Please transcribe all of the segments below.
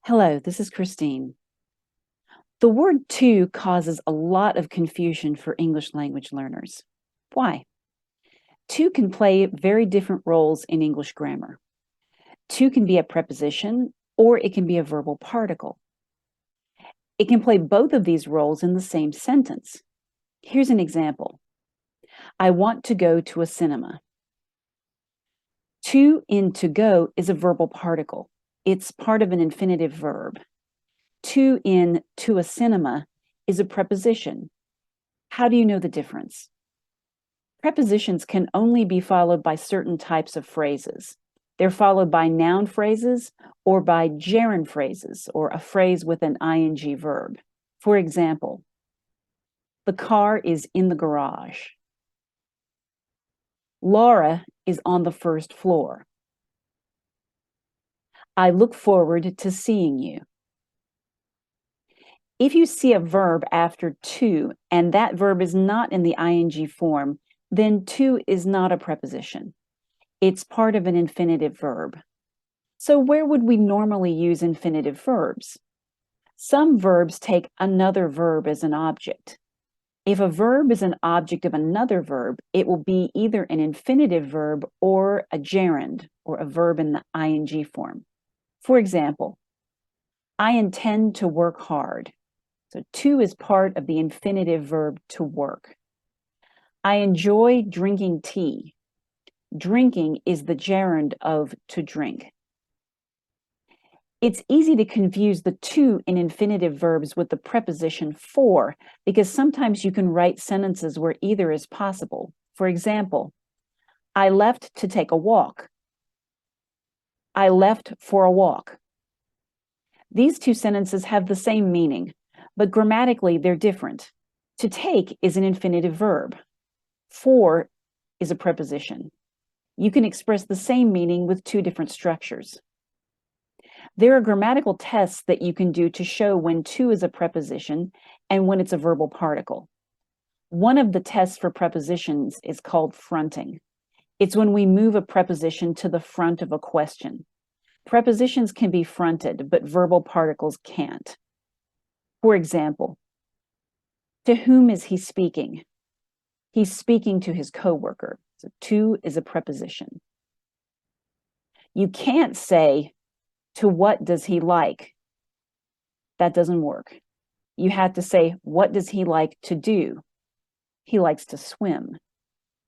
Hello, this is Christine. The word to causes a lot of confusion for English language learners. Why? To can play very different roles in English grammar. To can be a preposition or it can be a verbal particle. It can play both of these roles in the same sentence. Here's an example. I want to go to a cinema. To in to go is a verbal particle. It's part of an infinitive verb. To in to a cinema is a preposition. How do you know the difference? Prepositions can only be followed by certain types of phrases. They're followed by noun phrases or by gerund phrases, or a phrase with an ing verb. For example, the car is in the garage. Laura is on the first floor. I look forward to seeing you. If you see a verb after to, and that verb is not in the ing form, then to is not a preposition. It's part of an infinitive verb. So where would we normally use infinitive verbs? Some verbs take another verb as an object. If a verb is an object of another verb, it will be either an infinitive verb or a gerund, or a verb in the ing form. For example, I intend to work hard. So to is part of the infinitive verb to work. I enjoy drinking tea. Drinking is the gerund of to drink. It's easy to confuse the to in infinitive verbs with the preposition for, because sometimes you can write sentences where either is possible. For example, I left to take a walk. I left for a walk. These two sentences have the same meaning, but grammatically they're different. To take is an infinitive verb. For is a preposition. You can express the same meaning with two different structures. There are grammatical tests that you can do to show when to is a preposition and when it's a verbal particle. One of the tests for prepositions is called fronting. It's when we move a preposition to the front of a question. Prepositions can be fronted, but verbal particles can't. For example, to whom is he speaking? He's speaking to his coworker. So to is a preposition. You can't say, to what does he like? That doesn't work. You have to say, what does he like to do? He likes to swim.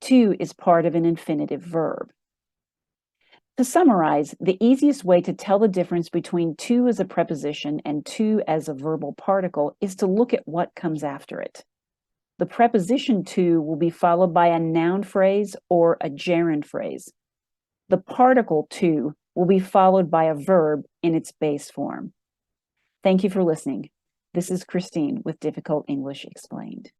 To is part of an infinitive verb. To summarize, the easiest way to tell the difference between to as a preposition and to as a verbal particle is to look at what comes after it. The preposition to will be followed by a noun phrase or a gerund phrase. The particle to will be followed by a verb in its base form. Thank you for listening. This is Christine with Difficult English Explained.